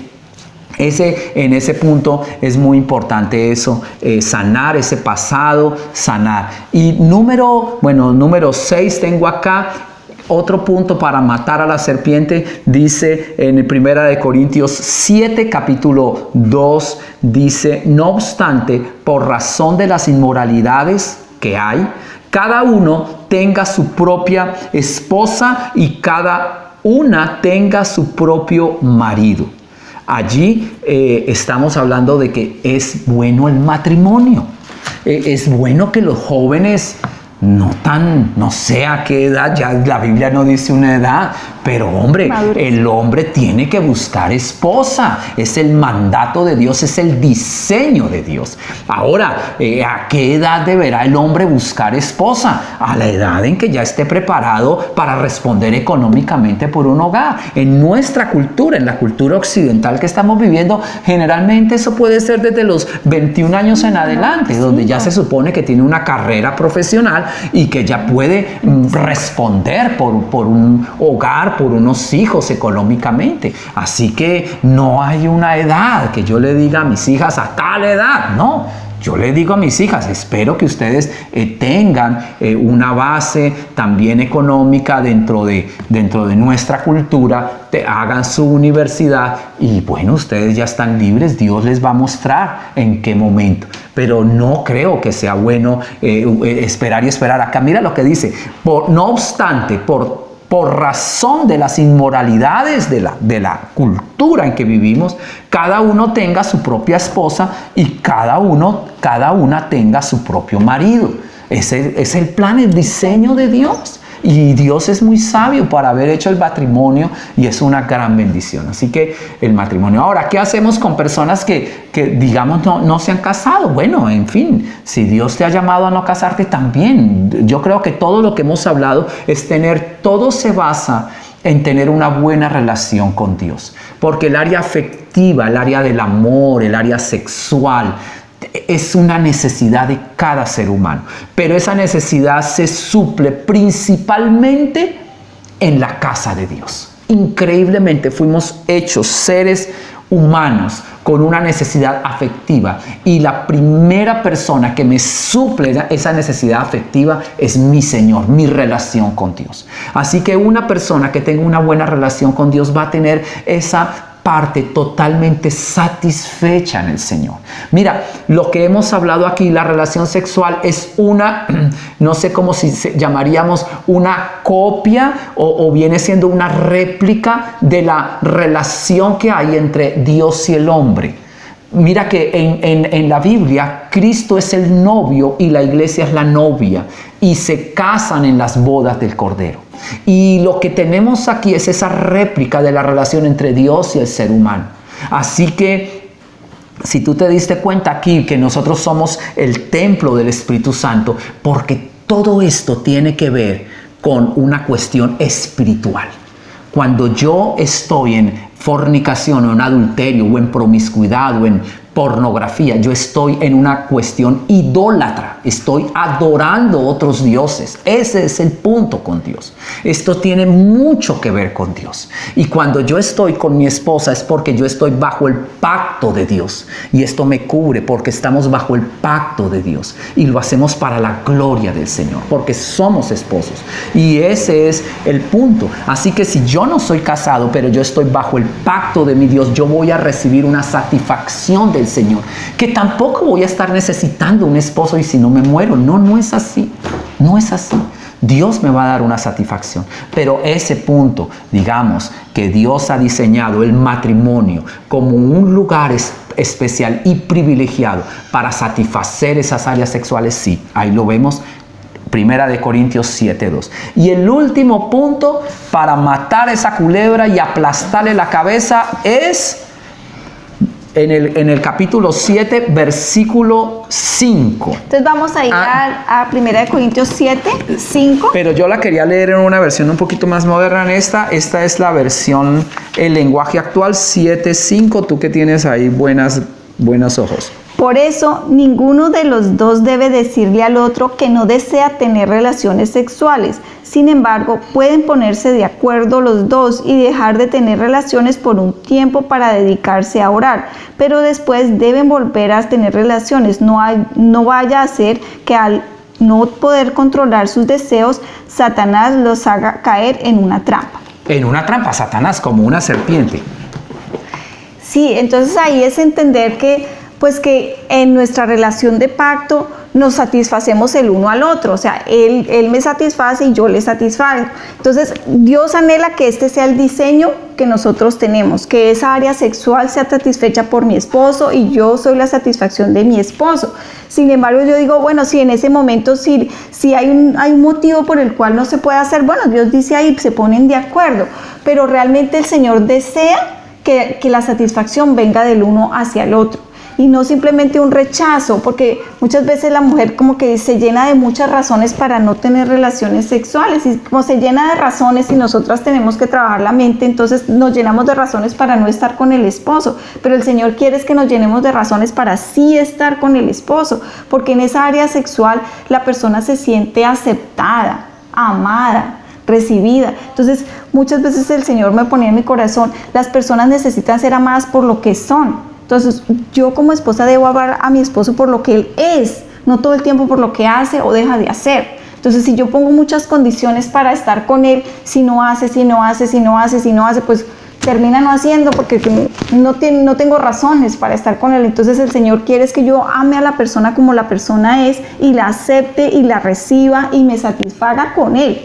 En ese punto es muy importante eso, sanar ese pasado, sanar. Y número 6 tengo acá. Otro punto para matar a la serpiente, dice en 1 Corintios 7, capítulo 2, dice: no obstante, por razón de las inmoralidades que hay, cada uno tenga su propia esposa, y cada una tenga su propio marido. Allí estamos hablando de que es bueno el matrimonio. Es bueno que los jóvenes no sé a qué edad, ya la Biblia no dice una edad, pero hombre, Madurez. el hombre tiene que buscar esposa. Es el mandato de Dios, es el diseño de Dios. Ahora, ¿a qué edad deberá el hombre buscar esposa? A la edad en que ya esté preparado para responder económicamente por un hogar. En nuestra cultura, en la cultura occidental que estamos viviendo, generalmente eso puede ser desde los 21 años en adelante, donde ya se supone que tiene una carrera profesional y que ya puede responder por un hogar, por unos hijos económicamente. Así que no hay una edad que yo le diga a mis hijas a tal edad, no. Yo le digo a mis hijas, espero que ustedes tengan una base también económica dentro de nuestra cultura, hagan su universidad y bueno, ustedes ya están libres, Dios les va a mostrar en qué momento. Pero no creo que sea bueno esperar y esperar. Acá mira lo que dice, no obstante, por razón de las inmoralidades de la cultura en que vivimos, cada uno tenga su propia esposa y cada una tenga su propio marido. Ese es el plan, el diseño de Dios. Y Dios es muy sabio para haber hecho el matrimonio y es una gran bendición. Así que el matrimonio. Ahora, ¿qué hacemos con personas que digamos, no se han casado? Bueno, en fin, si Dios te ha llamado a no casarte también. Yo creo que todo lo que hemos hablado todo se basa en tener una buena relación con Dios. Porque el área afectiva, el área del amor, el área sexual, es una necesidad de cada ser humano, pero esa necesidad se suple principalmente en la casa de Dios. Increíblemente fuimos hechos seres humanos con una necesidad afectiva y la primera persona que me suple esa necesidad afectiva es mi Señor, mi relación con Dios. Así que una persona que tenga una buena relación con Dios va a tener esa parte totalmente satisfecha en el Señor. Mira, lo que hemos hablado aquí, la relación sexual es una, no sé cómo si llamaríamos una copia o viene siendo una réplica de la relación que hay entre Dios y el hombre. Mira que en la Biblia Cristo es el novio y la iglesia es la novia y se casan en las bodas del Cordero. Y lo que tenemos aquí es esa réplica de la relación entre Dios y el ser humano. Así que si tú te diste cuenta aquí que nosotros somos el templo del Espíritu Santo, porque todo esto tiene que ver con una cuestión espiritual. Cuando yo estoy en fornicación o en adulterio o en promiscuidad o en pornografía, yo estoy en una cuestión idólatra, estoy adorando otros dioses. Ese es el punto con Dios. Esto tiene mucho que ver con Dios. Y cuando yo estoy con mi esposa es porque yo estoy bajo el pacto de Dios. Y esto me cubre porque estamos bajo el pacto de Dios. Y lo hacemos para la gloria del Señor, porque somos esposos. Y ese es el punto. Así que si yo no soy casado, pero yo estoy bajo el pacto de mi Dios, yo voy a recibir una satisfacción del Señor, que tampoco voy a estar necesitando un esposo y si no me muero. No es así. No es así. Dios me va a dar una satisfacción. Pero ese punto, digamos, que Dios ha diseñado el matrimonio como un lugar especial y privilegiado para satisfacer esas áreas sexuales, sí, ahí lo vemos. 1 Corintios 7:2. Y el último punto para matar esa culebra y aplastarle la cabeza es en el capítulo 7, versículo 5. Entonces vamos a ir a 1 Corintios 7:5. Pero yo la quería leer en una versión un poquito más moderna en esta. Esta es la versión, el lenguaje actual, 7:5. Tú que tienes ahí buenos ojos. Por eso, ninguno de los dos debe decirle al otro que no desea tener relaciones sexuales. Sin embargo, pueden ponerse de acuerdo los dos y dejar de tener relaciones por un tiempo para dedicarse a orar. Pero después deben volver a tener relaciones. No vaya a ser que al no poder controlar sus deseos, Satanás los haga caer en una trampa. En una trampa, Satanás como una serpiente. Sí, entonces ahí es entender que en nuestra relación de pacto nos satisfacemos el uno al otro, o sea, él me satisface y yo le satisfago. Entonces, Dios anhela que este sea el diseño que nosotros tenemos, que esa área sexual sea satisfecha por mi esposo y yo soy la satisfacción de mi esposo. Sin embargo, yo digo, bueno, si en ese momento si hay un motivo por el cual no se puede hacer, bueno, Dios dice ahí, se ponen de acuerdo, pero realmente el Señor desea que la satisfacción venga del uno hacia el otro y no simplemente un rechazo, porque muchas veces la mujer como que se llena de muchas razones para no tener relaciones sexuales, y como se llena de razones y nosotras tenemos que trabajar la mente, entonces nos llenamos de razones para no estar con el esposo, pero el Señor quiere es que nos llenemos de razones para sí estar con el esposo, porque en esa área sexual la persona se siente aceptada, amada, recibida. Entonces muchas veces el Señor me ponía en mi corazón, las personas necesitan ser amadas por lo que son. Entonces yo como esposa debo amar a mi esposo por lo que él es, no todo el tiempo por lo que hace o deja de hacer. Entonces si yo pongo muchas condiciones para estar con él, si no hace, pues termina no haciendo porque no tengo razones para estar con él. Entonces el Señor quiere es que yo ame a la persona como la persona es y la acepte y la reciba y me satisfaga con él.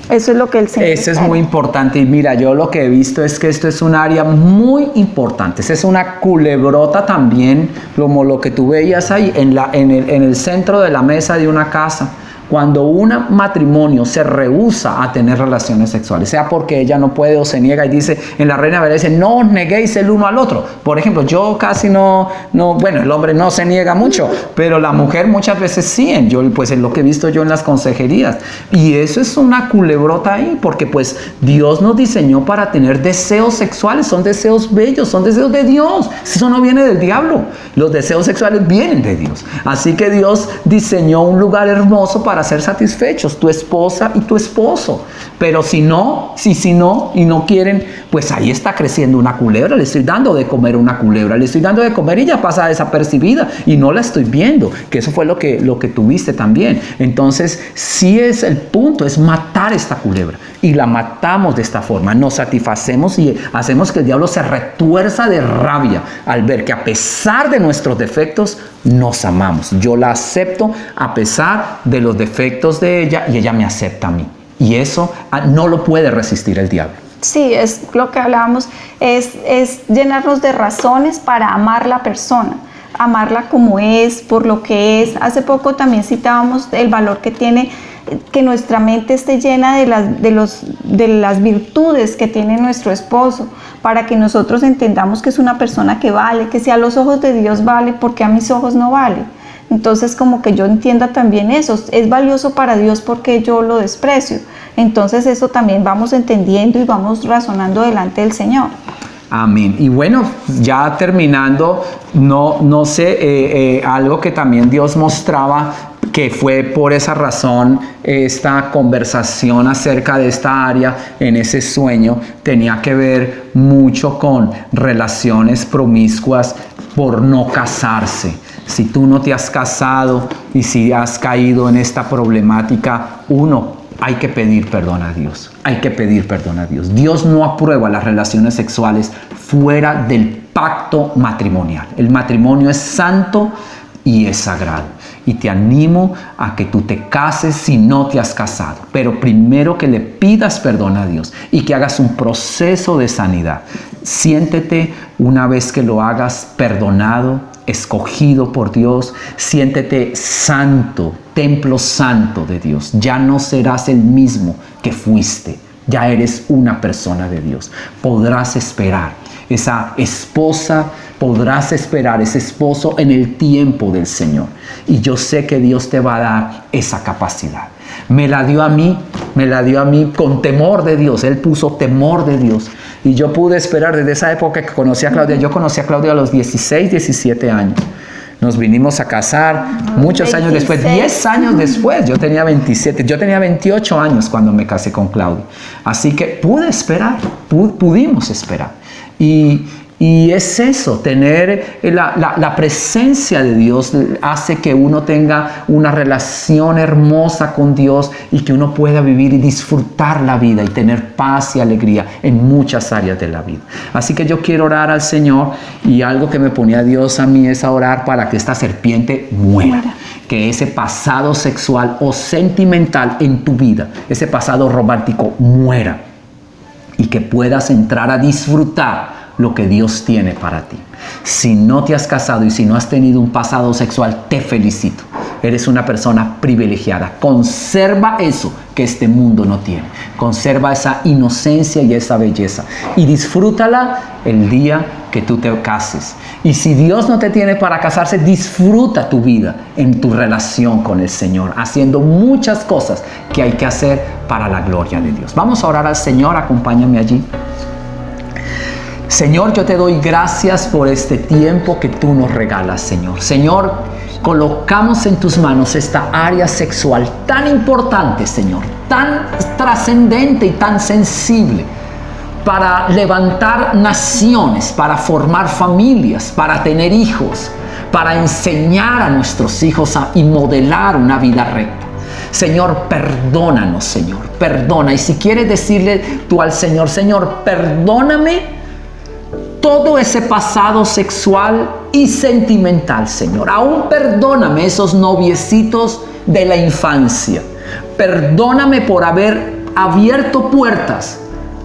Eso es lo que el Señor Eso es muy importante y mira, yo lo que he visto es que esto es un área muy importante. Esa es una culebrota también, como lo que tú veías ahí en el centro de la mesa de una casa. Cuando un matrimonio se rehúsa a tener relaciones sexuales, sea porque ella no puede o se niega y dice, en la Reina Valera dice, no os neguéis el uno al otro. Por ejemplo, yo casi no, bueno, el hombre no se niega mucho, pero la mujer muchas veces sí, pues es lo que he visto yo en las consejerías. Y eso es una culebrota ahí, porque pues Dios nos diseñó para tener deseos sexuales, son deseos bellos, son deseos de Dios. Eso no viene del diablo, los deseos sexuales vienen de Dios. Así que Dios diseñó un lugar hermoso para ser satisfechos, tu esposa y tu esposo. Pero si no y no quieren, pues ahí está creciendo una culebra. Le estoy dando de comer una culebra, le estoy dando de comer y ya pasa desapercibida y no la estoy viendo, que eso fue lo que tuviste también. Entonces sí es el punto, es matar esta culebra y la matamos de esta forma, nos satisfacemos y hacemos que el diablo se retuerza de rabia al ver que a pesar de nuestros defectos nos amamos. Yo la acepto a pesar de los defectos de ella y ella me acepta a mí. Y eso no lo puede resistir el diablo. Sí, es lo que hablábamos, es llenarnos de razones para amar la persona, amarla como es, por lo que es. Hace poco también citábamos el valor que tiene que nuestra mente esté llena de las virtudes que tiene nuestro esposo, para que nosotros entendamos que es una persona que vale, que si a los ojos de Dios vale, porque a mis ojos no vale. Entonces como que yo entienda también eso, es valioso para Dios porque yo lo desprecio. Entonces eso también vamos entendiendo y vamos razonando delante del Señor. Amén. Y bueno, ya terminando, no sé, algo que también Dios mostraba, que fue por esa razón esta conversación acerca de esta área en ese sueño, tenía que ver mucho con relaciones promiscuas por no casarse. Si tú no te has casado y si has caído en esta problemática, hay que pedir perdón a Dios. Hay que pedir perdón a Dios. Dios no aprueba las relaciones sexuales fuera del pacto matrimonial. El matrimonio es santo y es sagrado. Y te animo a que tú te cases si no te has casado. Pero primero que le pidas perdón a Dios y que hagas un proceso de sanidad. Siéntete una vez que lo hagas perdonado, escogido por Dios, siéntete santo, templo santo de Dios. Ya no serás el mismo que fuiste, ya eres una persona de Dios. Podrás esperar esa esposa, podrás esperar ese esposo en el tiempo del Señor. Y yo sé que Dios te va a dar esa capacidad. Me la dio a mí con temor de Dios. Él puso temor de Dios. Y yo pude esperar desde esa época que conocí a Claudia. Yo conocí a Claudia a los 16, 17 años. Nos vinimos a casar muchos 26. Años después, 10 años después. Yo tenía 27, yo tenía 28 años cuando me casé con Claudia. Así que pude esperar, pudimos esperar. Y es eso, tener la presencia de Dios hace que uno tenga una relación hermosa con Dios y que uno pueda vivir y disfrutar la vida y tener paz y alegría en muchas áreas de la vida. Así que yo quiero orar al Señor y algo que me ponía Dios a mí es a orar para que esta serpiente muera. que ese pasado sexual o sentimental en tu vida, ese pasado romántico, muera y que puedas entrar a disfrutar lo que Dios tiene para ti. Si no te has casado y si no has tenido un pasado sexual, te felicito. Eres una persona privilegiada. Conserva eso que este mundo no tiene. Conserva esa inocencia y esa belleza. Y disfrútala el día que tú te cases. Y si Dios no te tiene para casarse, disfruta tu vida en tu relación con el Señor, haciendo muchas cosas que hay que hacer para la gloria de Dios. Vamos a orar al Señor. Acompáñame allí. Señor, yo te doy gracias por este tiempo que tú nos regalas, Señor. Señor, colocamos en tus manos esta área sexual tan importante, Señor, tan trascendente y tan sensible para levantar naciones, para formar familias, para tener hijos, para enseñar a nuestros hijos y modelar una vida recta. Señor, perdónanos, Señor, perdona. Y si quieres decirle tú al Señor, Señor, perdóname todo ese pasado sexual y sentimental, Señor. Aún perdóname esos noviecitos de la infancia. Perdóname por haber abierto puertas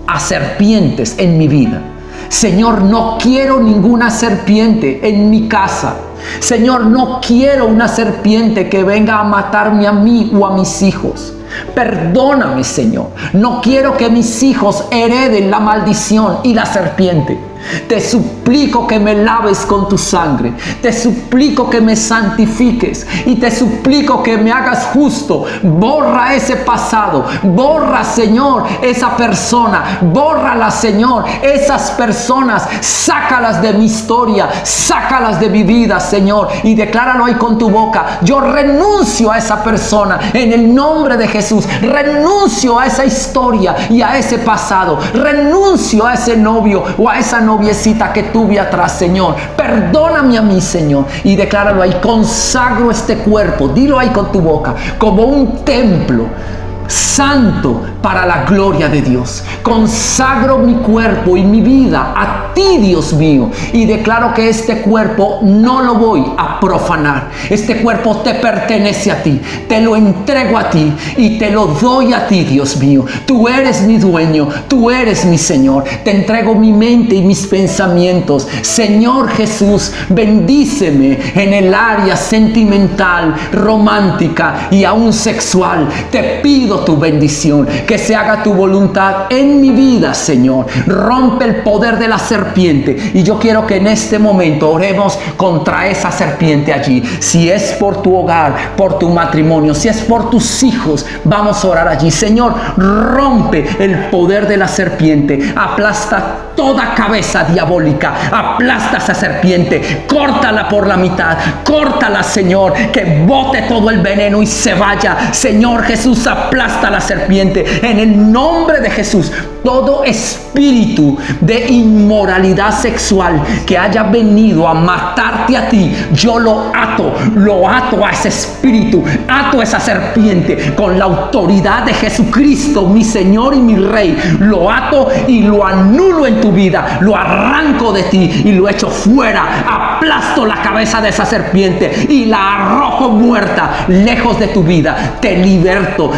a serpientes en mi vida. Señor, no quiero ninguna serpiente en mi casa. Señor, no quiero una serpiente que venga a matarme a mí o a mis hijos. Perdóname, Señor. No quiero que mis hijos hereden la maldición y la serpiente. Te suplico que me laves con tu sangre. Te suplico que me santifiques. Y te suplico que me hagas justo. Borra ese pasado. Borra, Señor, esa persona. Bórrala, Señor, esas personas. Sácalas de mi historia. Sácalas de mi vida, Señor. Y decláralo ahí con tu boca. Yo renuncio a esa persona en el nombre de Jesús. Renuncio a esa historia y a ese pasado. Renuncio a ese novio o a esa noviecita que tuve atrás, Señor. Perdóname a mí, Señor. Y decláralo ahí. Consagro este cuerpo, dilo ahí con tu boca, como un templo santo para la gloria de Dios. Consagro mi cuerpo y mi vida a ti, Dios mío, y declaro que este cuerpo no lo voy a profanar. Este cuerpo te pertenece a ti, te lo entrego a ti y te lo doy a ti, Dios mío. Tú eres mi dueño, tú eres mi Señor. Te entrego mi mente y mis pensamientos. Señor Jesús, bendíceme en el área sentimental, romántica y aún sexual. Te pido tu bendición, que se haga tu voluntad en mi vida, Señor. Rompe el poder de la serpiente y yo quiero que en este momento oremos contra esa serpiente allí. Si es por tu hogar, por tu matrimonio, si es por tus hijos, vamos a orar allí. Señor, rompe el poder de la serpiente, aplasta toda cabeza diabólica, aplasta esa serpiente, córtala por la mitad, córtala, Señor, que bote todo el veneno y se vaya. Señor Jesús, aplasta la serpiente en el nombre de Jesús. Todo espíritu de inmoralidad sexual que haya venido a matarte a ti, yo lo ato a ese espíritu, ato a esa serpiente con la autoridad de Jesucristo, mi Señor y mi Rey. Lo ato y lo anulo en tu vida, lo arranco de ti y lo echo fuera. Aplasto la cabeza de esa serpiente y la arrojo muerta lejos de tu vida. Te liberto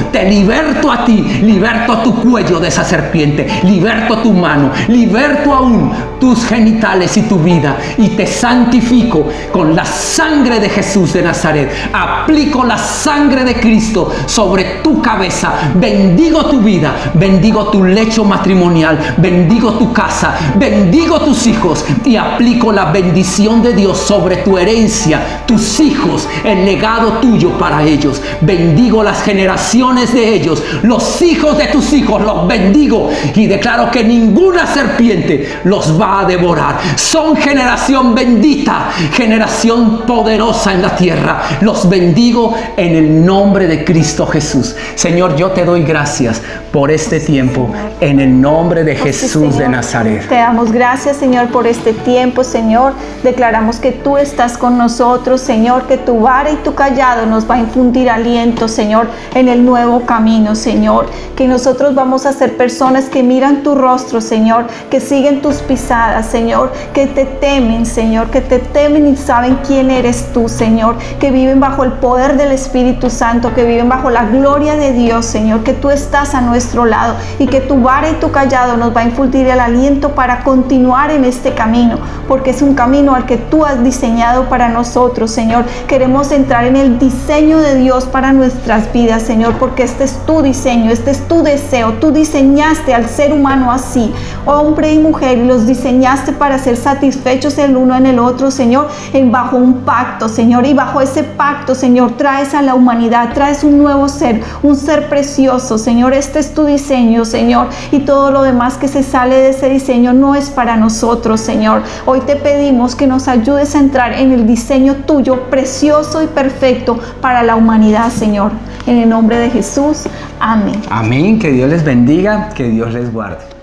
a ti, liberto tu cuello de esa serpiente, liberto tu mano, liberto aún tus genitales y tu vida, y te santifico con la sangre de Jesús de Nazaret. Aplico la sangre de Cristo sobre tu cabeza. Bendigo tu vida, bendigo tu lecho matrimonial, bendigo tu casa, bendigo tus hijos y aplico la bendición de Dios sobre tu herencia, tus hijos, el legado tuyo para ellos. Bendigo las generaciones de ellos, los hijos de tus hijos, los bendigo y declaro que ninguna serpiente los va a devorar. Son generación bendita, generación poderosa en la tierra. Los bendigo en el nombre de Cristo Jesús. Señor, yo te doy gracias por este tiempo en el nombre de Jesús de Nazaret. Te damos gracias, Señor, por este tiempo, Señor. Declaramos que tú estás con nosotros, Señor, que tu vara y tu callado nos va a infundir aliento, Señor, en el nuevo camino, Señor. Que nosotros vamos a ser personas que que miran tu rostro, Señor, que siguen tus pisadas, Señor, que te temen, Señor, que te temen y saben quién eres tú, Señor, que viven bajo el poder del Espíritu Santo, que viven bajo la gloria de Dios, Señor, que tú estás a nuestro lado y que tu vara y tu callado nos va a infundir el aliento para continuar en este camino, porque es un camino al que tú has diseñado para nosotros, Señor. Queremos entrar en el diseño de Dios para nuestras vidas, Señor, porque este es tu diseño, este es tu deseo. Tú diseñaste al ser humano así, hombre y mujer, y los diseñaste para ser satisfechos el uno en el otro, Señor, bajo un pacto, Señor, y bajo ese pacto, Señor, traes a la humanidad, traes un nuevo ser, un ser precioso, Señor. Este es tu diseño, Señor, y todo lo demás que se sale de ese diseño no es para nosotros, Señor. Hoy te pedimos que nos ayudes a entrar en el diseño tuyo, precioso y perfecto para la humanidad, Señor. En el nombre de Jesús, amén. Amén, que Dios les bendiga, que Dios les guarde.